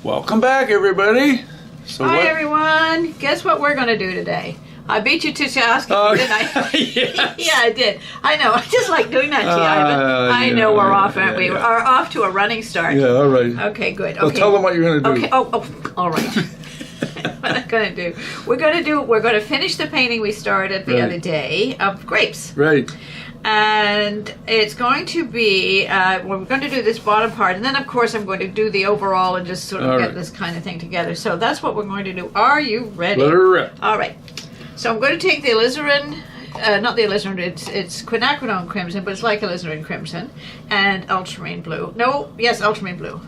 Welcome back, everybody. So Hi, everyone. Guess what we're going to do today? I beat you to task, didn't I? Yes. Yeah, I did. I know. I just like doing that to you, Ivan. I know we're off, aren't we? We're off to a running start. Yeah, all right. Okay, good. Okay. Well, tell them what you're going to do. Okay. All right. What I'm going to do? We're going to finish the painting we started the other day of grapes. Right. And it's going to be, we're going to do this bottom part, and then of course I'm going to do the overall and just sort of get this kind of thing together. So that's what we're going to do. Are you ready? Let her rip. All right. So I'm going to take the alizarin, not the alizarin, it's quinacridone crimson, but it's like alizarin crimson, and ultramarine blue. No, yes, ultramarine blue.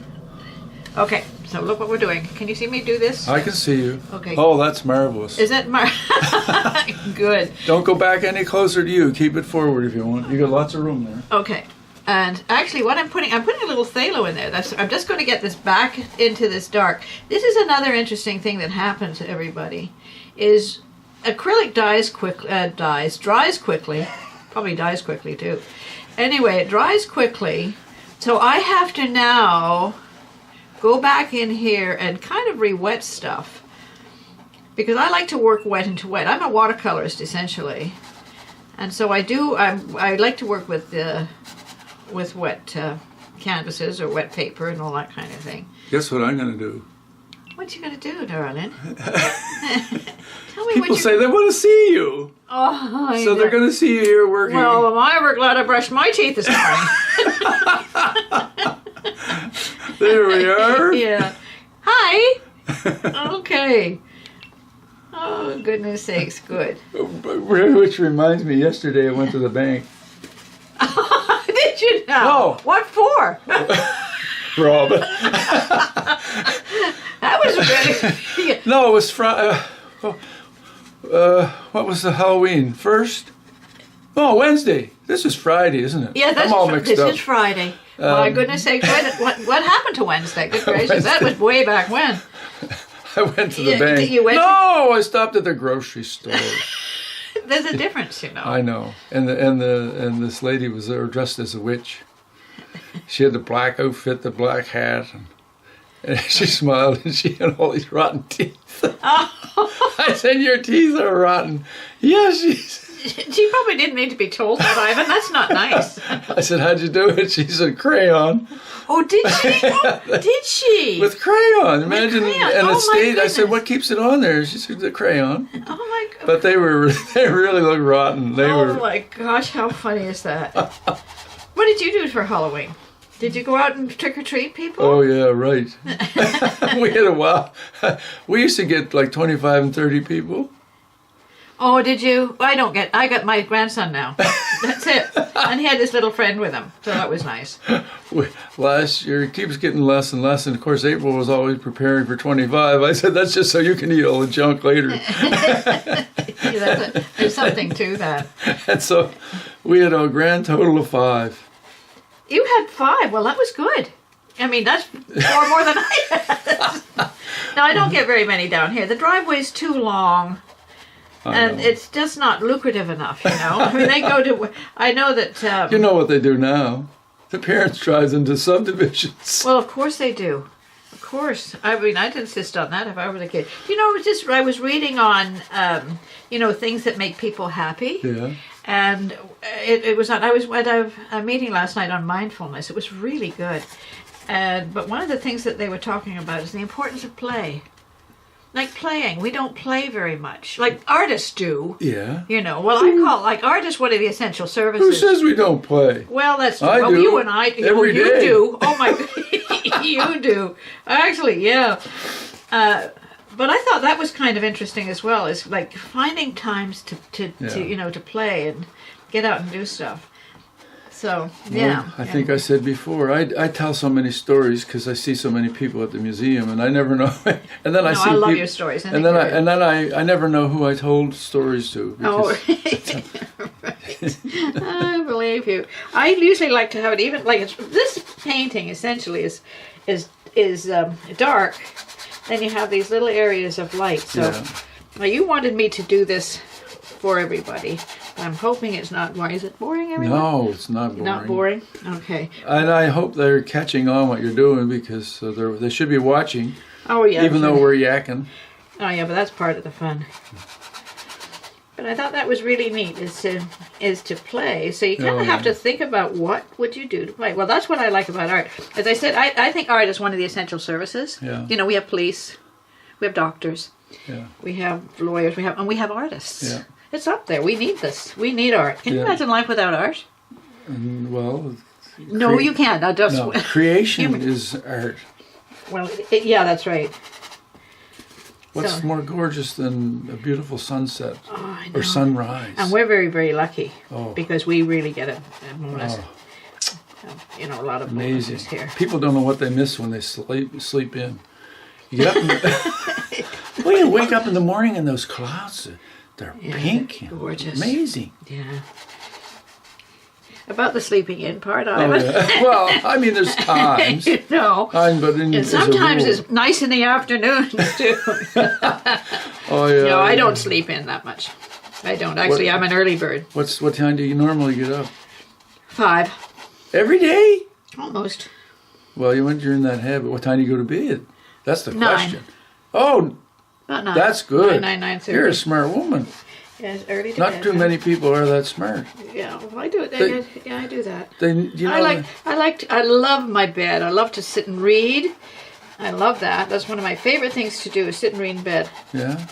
Okay, so look what we're doing. Can you see me do this? I can see you. Okay. Oh, that's marvelous. Is that good? Don't go back any closer to you. Keep it forward if you want. You got lots of room there. Okay. And actually what I'm putting a little phthalo in there. I'm just going to get this back into this dark. This is another interesting thing that happens to everybody, is acrylic dries quickly, probably dies quickly too. Anyway, it dries quickly, so I have to now go back in here and kind of re-wet stuff, because I like to work wet into wet. I'm a watercolorist essentially, and so I like to work with wet canvases or wet paper and all that kind of thing. Guess what I'm going to do? What you going to do, darling? Tell me People what say they want to see you. Oh, I so know. they're going to see you here working. Well, am I ever glad I brushed my teeth this morning? There we are. Yeah. Hi. Okay. Oh, goodness sakes, good. Which reminds me, yesterday I went to the bank. Did you know? No. What for? Rob. That was really... No, it was Friday. What was the Halloween? First? Oh, Wednesday. This is Friday, isn't it? Yeah, I'm all mixed up. This is Friday. My goodness sakes, what happened to Wednesday? Good gracious, that was way back when. I went to the bank. I stopped at the grocery store. There's a difference, you know. I know. And this lady was there dressed as a witch. She had the black outfit, the black hat, and she smiled, and she had all these rotten teeth. Oh. I said, "Your teeth are rotten." Yes, she probably didn't need to be told that, Ivan. That's not nice. I said, "How'd you do it?" She said, "Crayon." Oh, did she? Oh, did she? With crayon. Imagine. Crayon. And Oh, it stayed. my I said, "What keeps it on there?" She said, "The crayon." Oh my God. But they really looked rotten. My gosh, how funny is that? What did you do for Halloween? Did you go out and trick-or-treat people? Oh, yeah, right. We had a while. We used to get like 25 and 30 people. Oh, did you? I got my grandson now. That's it. And he had this little friend with him, so that was nice. Last year, it keeps getting less and less, and of course April was always preparing for 25. I said, "That's just so you can eat all the junk later." There's something to that. And so we had a grand total of 5. You had 5. Well, that was good. I mean, that's 4 more than I had. Now, I don't get very many down here. The driveway's too long. And it's just not lucrative enough, you know. I mean, they go to... I know that... you know what they do now. The parents drive into subdivisions. Well, of course they do. Of course. I mean, I'd insist on that if I were the kid. You know, I was reading on, things that make people happy. Yeah. And I was at a meeting last night on mindfulness. It was really good. But one of the things that they were talking about is the importance of play. Like playing. We don't play very much. Like artists do. Yeah. You know, well, I call artists one of the essential services. Who says we don't play? Well, that's true. I do. You and I. Every you day. do. Oh, my God. You do. Actually, yeah. But I thought that was kind of interesting as well, is like finding times to play and get out and do stuff. So, yeah. Well, I think I said before, I tell so many stories because I see so many people at the museum, and I never know. And then I see I love people, your stories. And then I never know who I told stories to. Oh, right. I believe you. I usually like to have it even like this painting essentially is dark. Then you have these little areas of light. So now you wanted me to do this for everybody, I'm hoping it's not boring. Is it boring, everyone? No, it's not boring. Not boring? Okay. And I hope they're catching on what you're doing, because they should be watching. Oh, yeah. Even though we're yakking. Oh, yeah, but that's part of the fun. But I thought that was really neat, is to play. So you kind of have to think about what would you do to play. Well, that's what I like about art. As I said, I think art is one of the essential services. Yeah. You know, we have police, we have doctors, we have lawyers, we have artists. Yeah. It's up there. We need this. We need art. Can you imagine life without art? Well, No, you can't. no, creation is art. Well, yeah, that's right. What's more gorgeous than a beautiful sunset I or know. sunrise? And we're very, very lucky Oh. because we really get a bonus. You know, a lot of Amazing. bonuses here. People don't know what they miss when they sleep in. You get up well, you wake up in the morning and those clouds, they're pink. Gorgeous. Amazing. Yeah. About the sleeping in part, Oh, Ivan. yeah. Well, I mean, there's times. You know. And Sometimes it's nice in the afternoon too. Oh yeah. No, I don't sleep in that much. I don't. Actually, I'm an early bird. What time do you normally get up? 5. Every day? Almost. Well, you're in that habit. What time do you go to bed? That's the 9. question. Oh, About 9. that's good. 9:30. You're a smart woman. Yeah, it's early to Not bed. too many people are that smart. Yeah, well, I do it. I do that. I love my bed. I love to sit and read. I love that. That's one of my favorite things to do, is sit and read in bed. Yeah.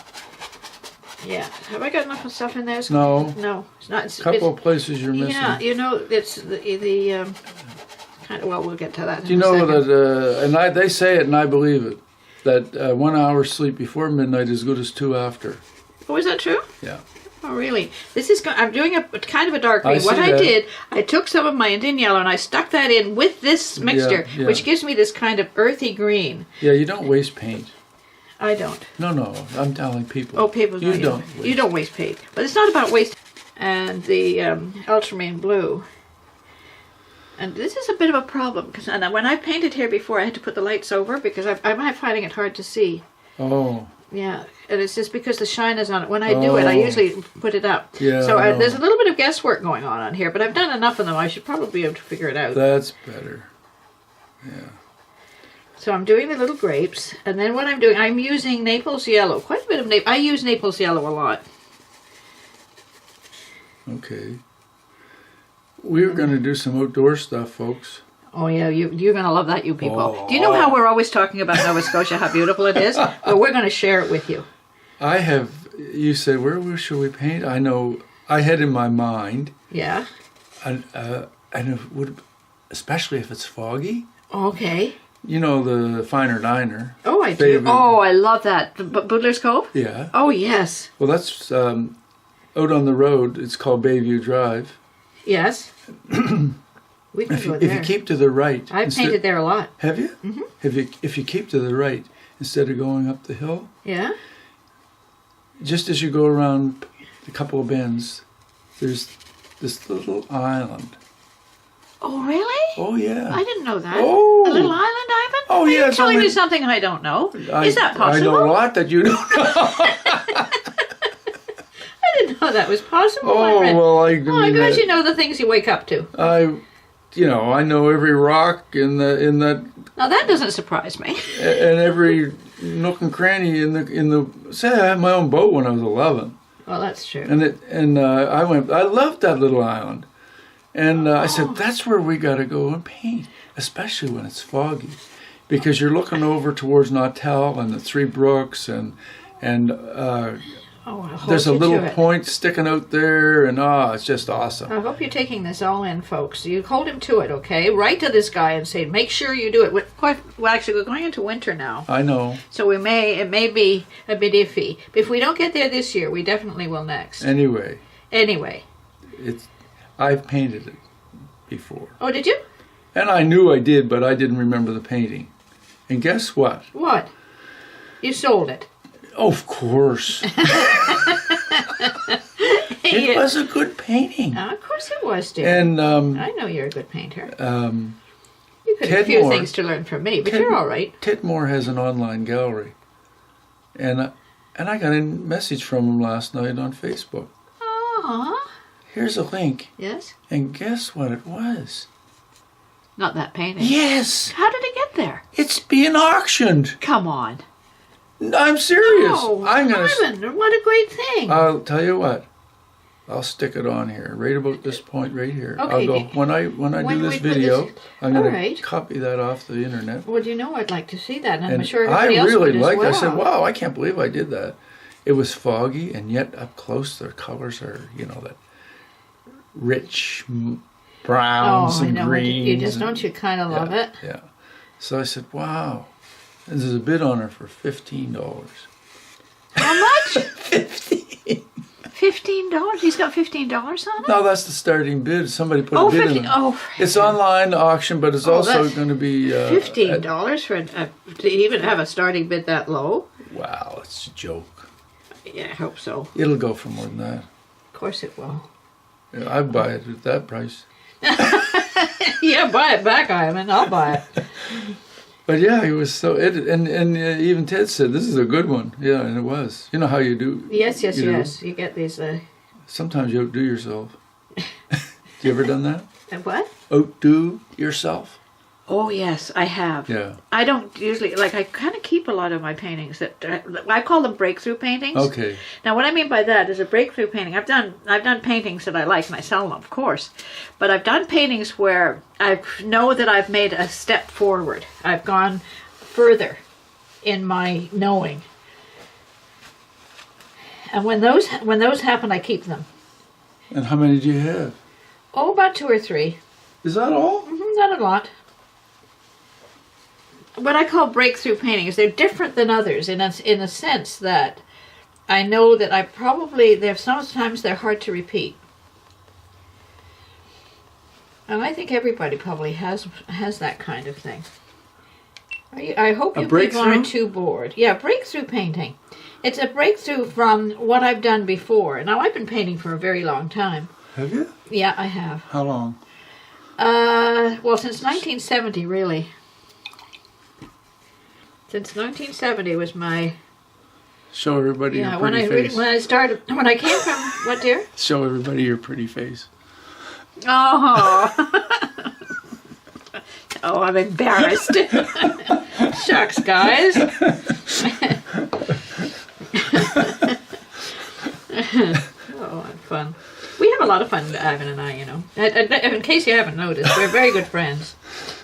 Yeah. Have I got enough stuff in there? No. No, it's not. A couple of places you're missing. Yeah, you know, it's the kind of. Well, we'll get to that. Do you know that? They say it, and I believe it. That 1 hour sleep before midnight is good as 2 after. Oh, is that true? Yeah. Oh, really? This is. I'm doing a kind of a dark green. I What see I that. did, I took some of my Indian yellow and I stuck that in with this mixture, Yeah. which gives me this kind of earthy green. Yeah, you don't waste paint. I don't. No, I'm telling people. Oh, people, You no, don't. You don't waste paint, but it's not about waste. And the ultramarine blue. And this is a bit of a problem because when I painted here before, I had to put the lights over because I'm finding it hard to see. Oh. Yeah, and it's just because the shine is on it. When I do it, I usually put it up. Yeah. So there's a little bit of guesswork going on here, but I've done enough of them. I should probably be able to figure it out. That's better. Yeah. So I'm doing the little grapes, and then what I'm doing, I'm using Naples yellow. Quite a bit of I use Naples yellow a lot. Okay. We're going to do some outdoor stuff, folks. Oh yeah, you're going to love that, you people. Oh. Do you know how we're always talking about Nova Scotia, how beautiful it is? Well, we're going to share it with you. You said, where should we paint? I know, I had in my mind, Yeah. and it would, especially if it's foggy, Okay. you know, the Finer Diner. Oh, I do. Favorite. Oh, I love that. Boodler's Cove? Yeah. Oh, yes. Well, that's out on the road. It's called Bayview Drive. Yes. We can go If there. you keep to the right. I've painted there a lot. Have you? Mm-hmm. If you keep to the right, instead of going up the hill, Yeah? just as you go around a couple of bends, there's this little island. Oh, really? Oh, yeah. I didn't know that. Oh. A little island, Ivan? Oh, Are yeah, you it's telling only- me something I don't know? Is that possible? I know a lot that you don't know. I didn't know that was possible. Oh, my friend. well, Oh, my gosh, you know the things you wake up to. I know every rock in that Now, that doesn't surprise me. and every nook and cranny in the. Say, I had my own boat when I was 11, Well, that's true. and I loved that little island, and I said that's where we got to go and paint, especially when it's foggy, because you're looking over towards Nautel and the Three Brooks and Oh, I'll hold there's a you to little it. point sticking out there, and it's just awesome. I hope you're taking this all in, folks. You hold him to it, okay? Write to this guy and say, make sure you do it. Well, actually, we're going into winter now, I know. so it may be a bit iffy. But if we don't get there this year, we definitely will next. Anyway, Anyway. I've painted it before. Oh, did you? And I knew I did, but I didn't remember the painting. And guess what? What? You sold it. Oh, of course. It was a good painting. Of course it was, dear. And I know you're a good painter. You could have a Ted few Moore- things to learn from me, but you're all right. Titmore has an online gallery. And I got a message from him last night on Facebook. Aw. Here's a link. Yes? And guess what it was? Not that painting. Yes! How did it get there? It's being auctioned. Come on. I'm serious. Oh, I'm gonna. Ivan, what a great thing. I'll tell you what. I'll stick it on here, right about this point, right here. Okay. I'll go when I When do this we put video. this- I'm gonna Alright. copy that off the internet. Well, you know, I'd like to see that, and I'm And sure I everybody else really would as liked. well. I said, "Wow, I can't believe I did that." It was foggy, and yet up close, the colors are, that rich browns Oh, I and know. greens. You just don't you kind of love it? Yeah. So I said, "Wow." And there's a bid on her for $15. How much? 15. $15. He's got $15 on it. No, that's the starting bid. Somebody put Oh, a bid 50. in. Oh, It's online auction, but it's also that's going to be $15 for to even have a starting bid that low. Wow, it's a joke. Yeah, I hope so. It'll go for more than that. Of course it will. Yeah, I'd buy it at that price. Yeah, buy it back, Ivan. I'll buy it. But yeah, it was so. And even Ted said this is a good one. Yeah, and it was. You know how you do. Yes, yes, you do. yes. You get these. Sometimes you outdo yourself. You ever done that? What? Outdo yourself? Oh yes, I have. Yeah. I don't usually I kind of keep a lot of my paintings that I call them breakthrough paintings. Okay. Now, what I mean by that is a breakthrough painting. I've done paintings that I like and I sell them, of course, but I've done paintings where I know that I've made a step forward. I've gone further in my knowing, and when those happen, I keep them. And how many do you have? Oh, about 2 or 3. Is that all? Not a lot. What I call breakthrough paintings, they're different than others in a sense that I know that sometimes they're hard to repeat. And I think everybody probably has that kind of thing. I hope you people aren't too bored. Yeah, breakthrough painting. It's a breakthrough from what I've done before. Now, I've been painting for a very long time. Have you? Yeah, I have. How long? Well, since 1970, really. Since 1970 was my... Show everybody your when pretty face. when I came from... What, dear? Show everybody your pretty face. Oh. Oh, I'm embarrassed. Shucks, guys. Oh, I'm fun. We have a lot of fun, Ivan and I, you know. In case you haven't noticed, we're very good friends.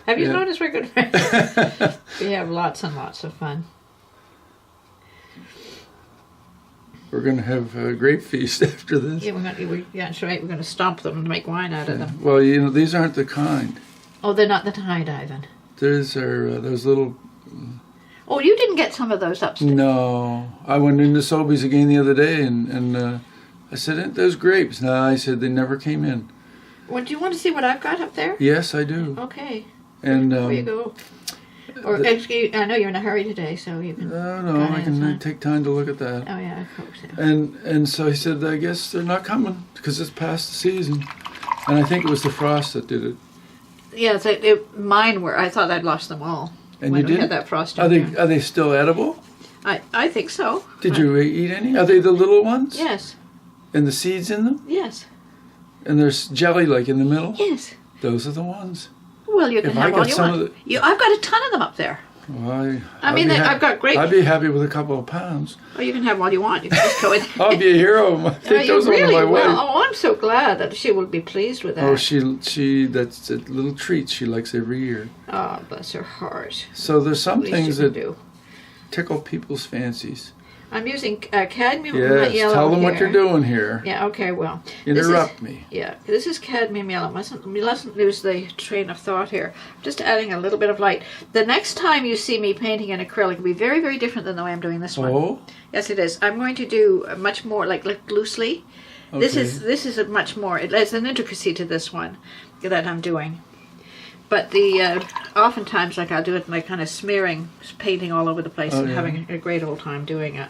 Have you noticed we're good friends? We have lots and lots of fun. We're going to have a great feast after this. Yeah, that's right. We're going to stomp them and make wine out of them. Well, these aren't the kind. Oh, they're not the tide, Ivan. These are those little... Oh, you didn't get some of those upstairs? No. I went into Sobeys again the other day and I said, "Ain't those grapes?" No, I said, "They never came in." Well, do you want to see what I've got up there? Yes, I do. Okay. And There you go. Or excuse, I know you're in a hurry today, so you can... No, I can take time to look at that. Oh, yeah, I hope so. And so he said, "I guess they're not coming because it's past the season." And I think it was the frost that did it. Yeah, mine were. I thought I'd lost them all. And when you we did? had that frost Are down there. they still edible? I think so. Did you eat any? Are they the little ones? Yes. And the seeds in them? Yes. And there's jelly like in the middle? Yes. Those are the ones. Well, you can If I have got all you some want. of I've got a ton of them up there. Well, I've got great... I'd be happy with a couple of pounds. Oh, you can have all you want. You can just go in. I'll be a hero. Take those on my way. Oh, I'm so glad that she will be pleased with that. Oh, she that's a little treat she likes every year. Oh, bless her heart. So there's some Least things you that can do. tickle people's fancies. I'm using cadmium Yes, yellow tell them here. what you're doing here. Yeah, okay, well. Interrupt me. Yeah, this is cadmium yellow. We mustn't lose the train of thought here. Just adding a little bit of light. The next time you see me painting in acrylic, it'll be very, very different than the way I'm doing this one. Oh? Yes, it is. I'm going to do much more, like loosely. Okay. This is a much more, there's an intricacy to this one that I'm doing. But oftentimes, like I'll do it like kind of smearing, painting all over the place and having a great old time doing it.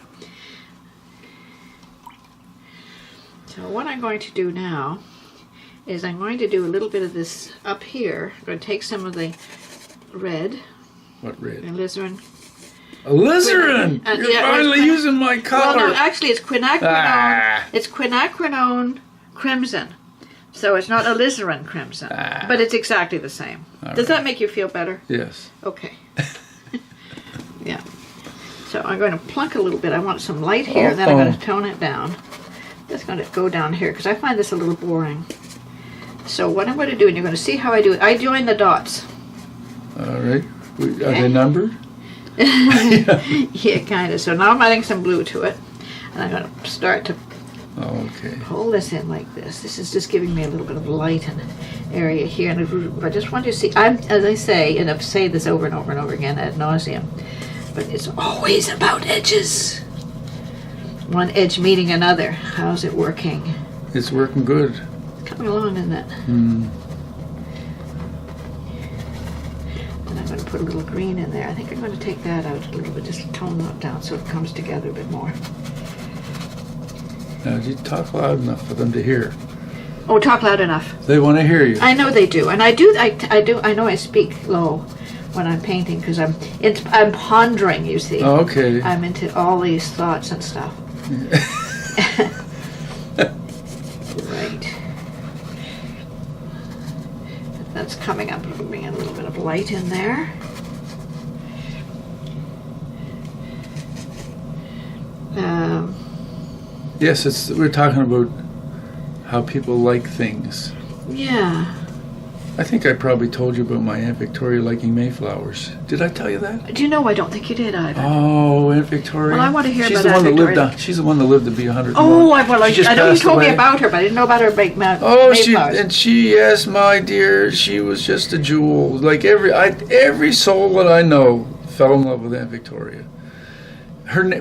So what I'm going to do now is I'm going to do a little bit of this up here. I'm going to take some of the red. What red? Alizarin. Alizarin! You're finally using my color. Well, no, actually it's quinacridone. Ah. It's quinacridone crimson. So it's not alizarin crimson, but it's exactly the same. Does that make you feel better? Yes. Okay. Yeah. So I'm going to plunk a little bit. I want some light here, and then I'm going to tone it down. Just going to go down here because I find this a little boring. So what I'm going to do, and you're going to see how I do it. I join the dots. All right. Are they numbered? Yeah, kind of. So now I'm adding some blue to it, and I'm going to start to pull this in like this. This is just giving me a little bit of light in the area here, and I just want you to see. As I say, and I've said this over and over and over again ad nauseum, but it's always about edges. One edge meeting another. How's it working? It's working good. Coming along, isn't it? Mm. And I'm going to put a little green in there. I think I'm going to take that out a little bit, just tone that down so it comes together a bit more. Now, you talk loud enough for them to hear. Oh, talk loud enough. They want to hear you. I know they do, and I do. I know I speak low when I'm painting because I'm pondering. You see. Okay. I'm into all these thoughts and stuff. Right. That's coming up. Bring a little bit of light in there. Yes, we're talking about how people like things. Yeah. I think I probably told you about my Aunt Victoria liking Mayflowers. Did I tell you that? Do you know? I don't think you did either. Oh, Aunt Victoria. Well, I want to hear she's about the Aunt one Victoria. She's the one that lived to be 100. Oh, I know you told me away. about her, but I didn't know about her Mayflowers. Oh, yes, my dear, she was just a jewel. Like every soul that I know fell in love with Aunt Victoria.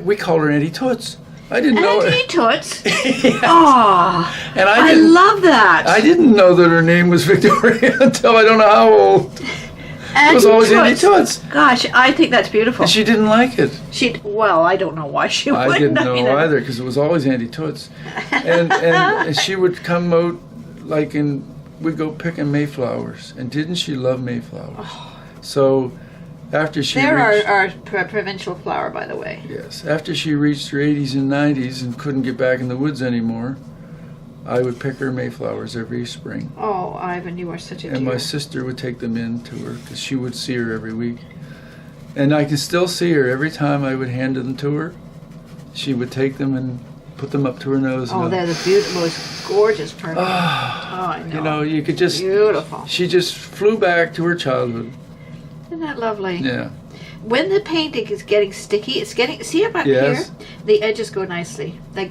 We call her Auntie Toots. I didn't know. Auntie Toots. Yes. Oh, and I love that. I didn't know that her name was Victoria until I don't know how old. It was always Auntie Toots. Gosh, I think that's beautiful. And she didn't like it. Well, I don't know why she wouldn't. I didn't know either because it was always Auntie Toots. And she would come out we'd go picking Mayflowers. And didn't she love Mayflowers? Oh. So after she reached... our provincial flower, by the way. Yes. After she reached her 80s and 90s and couldn't get back in the woods anymore, I would pick her Mayflowers every spring. Oh, Ivan, you are such a dear. And my sister would take them in to her because she would see her every week. And I can still see her every time I would hand them to her. She would take them and put them up to her nose. Oh, they're the most gorgeous perfume. Oh, I know. You know, you could just... Beautiful. She just flew back to her childhood. Isn't that lovely? Yeah. When the painting is getting sticky, see about here? The edges go nicely. They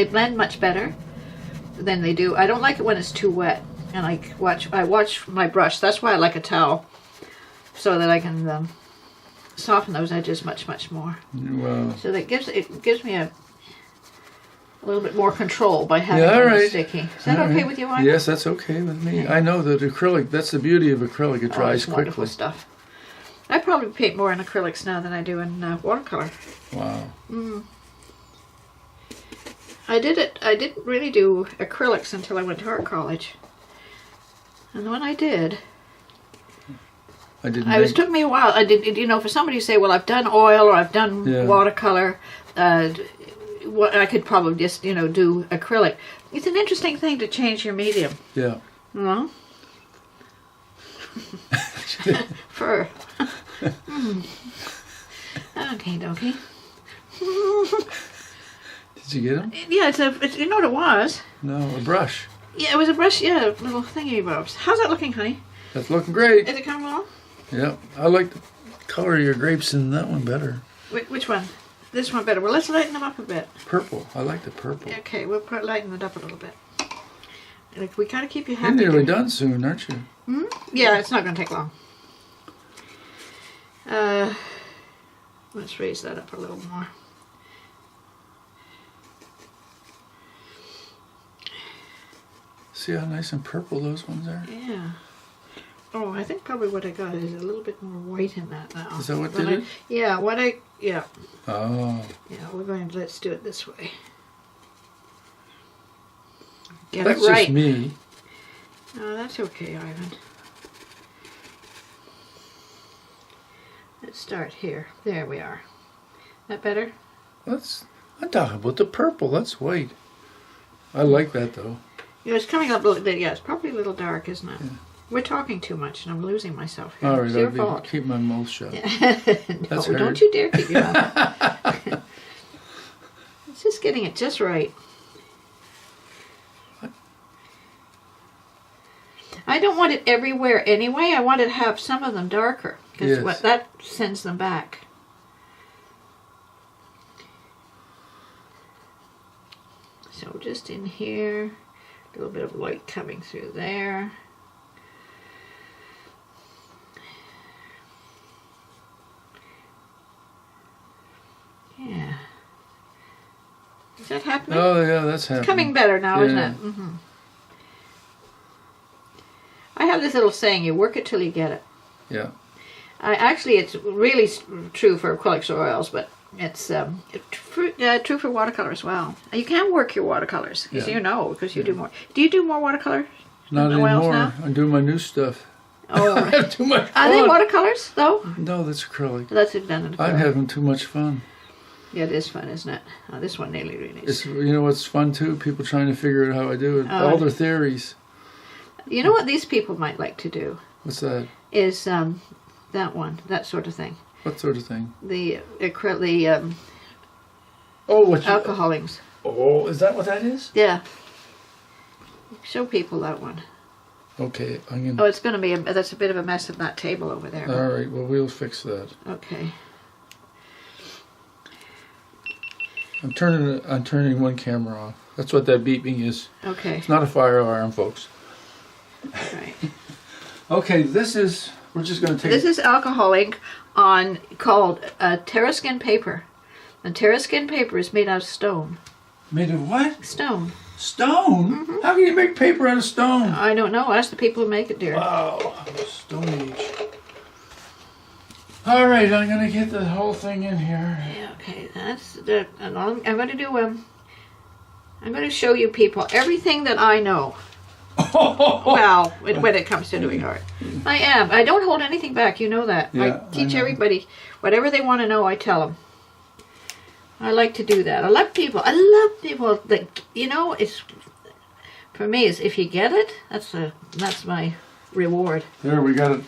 blend much better than they do. I don't like it when it's too wet. And I watch my brush. That's why I like a towel. So that I can soften those edges much more. Wow. So that gives me a little bit more control by having it sticky. Is that okay with you, Ivan? Yes, that's okay with me. Okay. I know that acrylic, that's the beauty of acrylic. It dries it's quickly. Wonderful stuff. I probably paint more in acrylics now than I do in watercolor. Wow. I didn't really do acrylics until I went to art college. And when I did, it took me a while. For somebody to say, well, I've done oil or I've done watercolor, I could probably just, do acrylic. It's an interesting thing to change your medium. Yeah. No? Fur. Okay, dokie. Did you get them? Yeah, it's you know what it was? No, a brush. Yeah, it was a brush, little thingy bobs. How's that looking, honey? That's looking great. Is it coming along? Yeah, I like the color of your grapes in that one better. Which one? This one better. Well, let's lighten them up a bit. Purple. I like the purple. Okay, we'll lighten it up a little bit. We kind of keep you happy. You're nearly done soon, aren't you? Yeah, it's not going to take long. Let's raise that up a little more. See how nice and purple those ones are? Yeah. Oh, I think probably what I got is a little bit more white in that now. Is that what did it? Yeah, yeah. Oh. Yeah, let's do it this way. Get That's it right. just me. Oh, that's okay, Ivan. Let's start here. There we are. That better? I'm talking about the purple. That's white. I like that though. It's coming up a little bit. Yeah, it's probably a little dark, isn't it? Yeah. We're talking too much, and I'm losing myself here. All right, it's your fault. Keep my mouth shut. No, don't you dare keep your mouth. It's just getting it just right. What? I don't want it everywhere anyway. I want to have some of them darker because that sends them back. So just in here, a little bit of light coming through there. Yeah. Is that happening? Oh, yeah, that's happening. It's coming better now, isn't it? Mm-hmm. I have this little saying, you work it till you get it. Yeah. Actually, it's really true for acrylics or oils, but it's true for watercolor as well. You can work your watercolors, as you know, because you do more. Do you do more watercolor? Not anymore. I'm doing my new stuff. Oh. I have too much fun. Are they watercolors, though? No, that's acrylic. That's done in acrylic. I'm having too much fun. Yeah, it is fun, isn't it? Oh, this one nearly really is. It's, you know what's fun, too? People trying to figure out how I do it. All their theories. You know what these people might like to do? What's that? Is that one, that sort of thing. What sort of thing? The alcoholings. Oh, is that what that is? Yeah. Show people that one. Okay, I'm gonna. Oh, it's going to be that's a bit of a mess of that table over there. All right, well we'll fix that. Okay. I'm turning one camera off. That's what that beeping is. Okay. It's not a fire alarm, folks. Right. Okay, we're just going to take. This is alcoholic called Terraskin paper, and Terraskin paper is made out of stone. Made of what? Stone. Stone? Mm-hmm. How can you make paper out of stone? I don't know. Ask the people who make it, dear. Wow, Stone Age. All right, I'm going to get the whole thing in here. Yeah, okay, I'm going to do I'm going to show you people everything that I know. Well, when it comes to doing art, I don't hold anything back. You know that. Yeah, I teach everybody whatever they want to know. I tell them. I like to do that. I love people that it's for me. Is if you get it, that's my reward. There, we got it.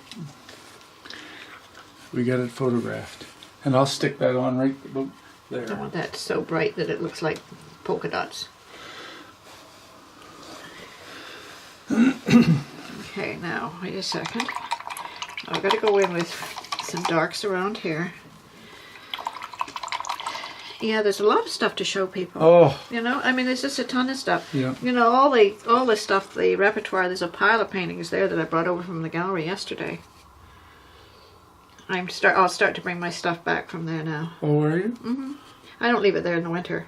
We got it photographed, and I'll stick that on right there. I want that so bright that it looks like polka dots. Okay, now wait a second. I've got to go in with some darks around here. Yeah, there's a lot of stuff to show people. Oh. I mean, there's just a ton of stuff. Yeah. All the stuff, the repertoire. There's a pile of paintings there that I brought over from the gallery yesterday. I'll start to bring my stuff back from there now. Oh, are you? Mm-hmm. I don't leave it there in the winter.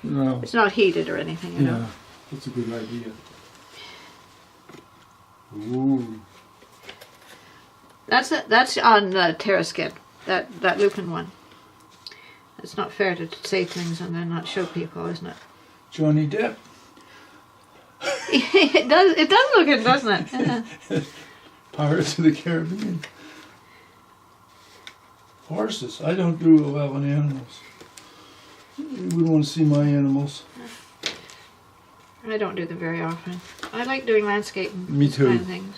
No. It's not heated or anything, you know. Yeah, that's a good idea. Ooh. That's on Terraskin, that Lupin one. It's not fair to say things and then not show people, isn't it? Johnny Depp. It does look good, doesn't it? Yeah. Pirates of the Caribbean. Horses. I don't do well on animals. You wouldn't want to see my animals. I don't do them very often. I like doing landscape and Me too. kind of things.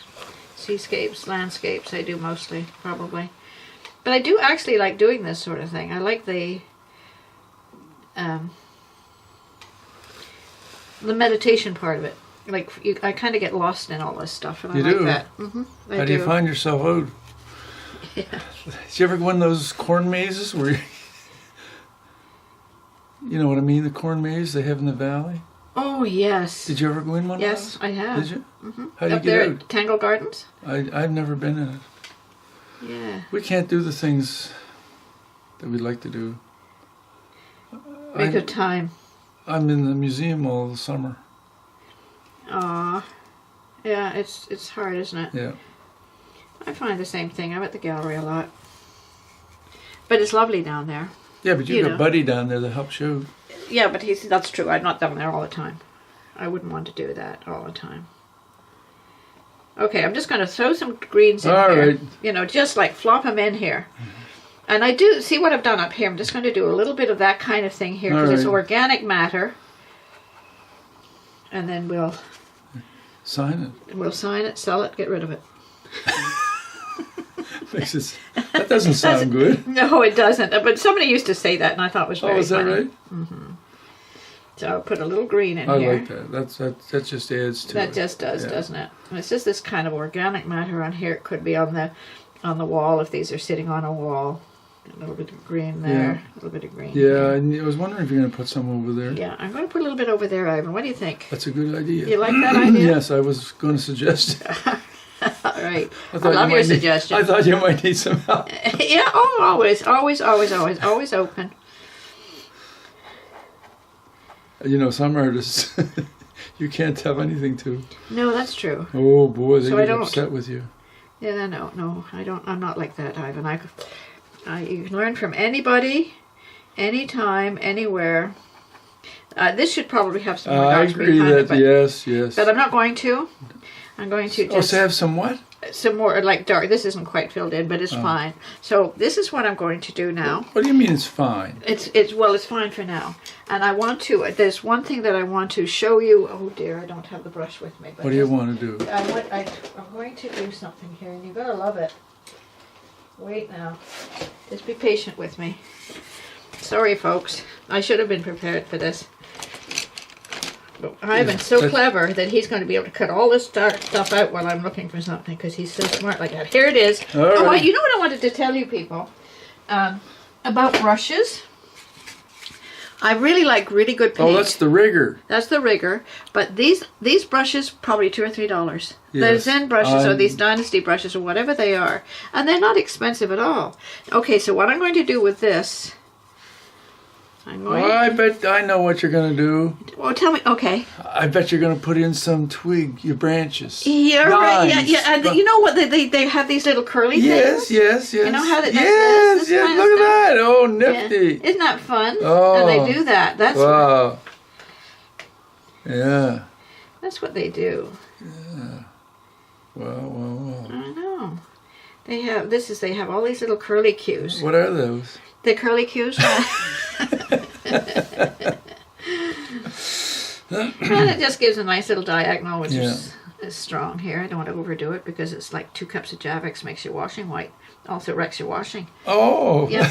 Seascapes, landscapes, I do mostly, probably. But I do actually like doing this sort of thing. I like the meditation part of it. Like, I kind of get lost in all this stuff, and I like that. Mm-hmm, How do you find yourself out? Yeah. Did you ever go in those corn mazes where you know what I mean? The corn maze they have in the valley? Oh, yes. Did you ever go in one of those? Yes, I have. Did you? Mm-hmm. How do you Up get there out? at Tangle Gardens? I've never been in it. Yeah. We can't do the things that we'd like to do. Make a time. I'm in the museum all the summer. Aw. Yeah, it's hard, isn't it? Yeah. I find the same thing. I'm at the gallery a lot. But it's lovely down there. Yeah, but you got Buddy down there that helps you. Yeah, but that's true. I'm not down there all the time. I wouldn't want to do that all the time. Okay, I'm just going to throw some greens in here. Right. Just like flop them in here. And I do, see what I've done up here? I'm just going to do a little bit of that kind of thing here because it's organic matter. And then we'll Sign We'll sign it, sell it, get rid of it. it. That doesn't sound good. No, it doesn't. But somebody used to say that, and I thought it was very Oh, is that funny. right? So I'll put a little green in I here. like that. That just adds to it. That just does, Yeah. doesn't it? And it's just this kind of organic matter on here. It could be on the wall if these are sitting on a wall. A little bit of green there. A little bit of green. Yeah, here. and I was wondering if you're going to put some over there. Yeah, I'm going to put a little bit over there, Ivan. What do you think? That's a good idea. You like that idea? Yes, I was going to suggest it. All right. I thought love you your might need- suggestion. I thought you might need some help. Yeah, oh, always open. You know, some artists you can't tell anything to. No, that's true. Oh boy, they So I get don't. upset with you. Yeah, no, I don't. I'm not like that, Ivan. You can learn from anybody, anytime, anywhere. This should probably have some more I dark green agree behind that it, yes. but I'm not going to. I'm going to Oh, just so have some what? some more like dark. This isn't quite filled in, but it's fine. So this is what I'm going to do now. What do you mean it's fine? It's fine for now. And I want to. There's one thing that I want to show you. Oh dear, I don't have the brush with me. But What do you want to do? I'm going to do something here, and you're gonna love it. Wait now. Just be patient with me. Sorry, folks. I should have been prepared for this. But Ivan's so clever that he's going to be able to cut all this dark stuff out while I'm looking for something because he's so smart like that. Here it is. All right. You know what I wanted to tell you people about brushes? I really like really good paint. Oh, that's the rigger. That's the rigger. But these brushes, probably $2 or $3. The Yes, Zen brushes or these Dynasty brushes or whatever they are. And they're not expensive at all. Okay, so what I'm going to do with this, I bet I know what you're going to do. Well, tell me, okay. I bet you're going to put in some your branches. Yeah, right. Vines. Yeah. And you know what? They have these little curly things. Yes. You know how they do Yes, this kind of look at stuff? that. Oh, Yeah. nifty. Isn't that fun? Oh. And they do that. That's Wow. Yeah. that's what they do. Well. I know. They have all these little curly cues. What are those? The curly cues. And it just gives a nice little diagonal, which is strong here. I don't want to overdo it because it's like 2 cups of Javex makes your washing white. Also wrecks your washing. Oh. Yeah.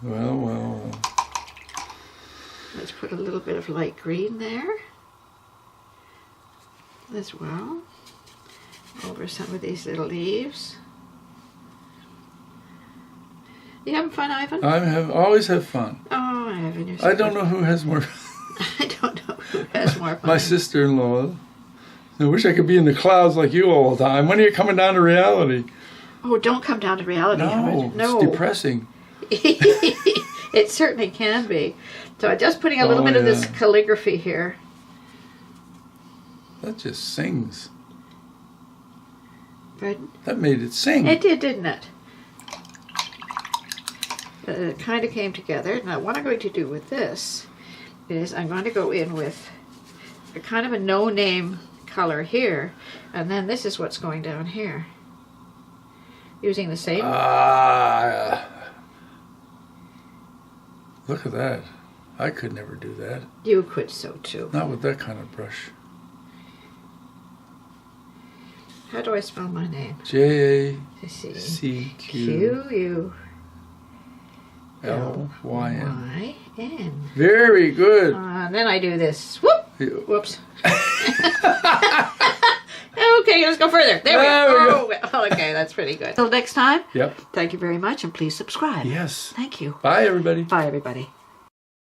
Well. Let's put a little bit of light green there as well over some of these little leaves. You having fun, Ivan? Always have fun. Oh, Ivan, you're so I don't know who has more. I don't know who has more fun. My sister-in-law. I wish I could be in the clouds like you all the time. When are you coming down to reality? Oh, don't come down to reality. Ivan. No, it's depressing. It certainly can be. So I'm just putting a little bit of this calligraphy here. That just sings. Pardon? That made it sing. It did, didn't it? It kind of came together. Now what I'm going to do with this is I'm going to go in with a kind of a no-name color here, and then this is what's going down here. Using the same. Look at that. I could never do that. You could so too. Not with that kind of brush. How do I spell my name? JACQLYN. Y-N. Very good. And then I do this. Whoop! You- Whoops. Okay, let's go further. There we go. Oh, okay, that's pretty good. Till next time, Yep. thank you very much, and please subscribe. Yes. Thank you. Bye, everybody. Bye, everybody.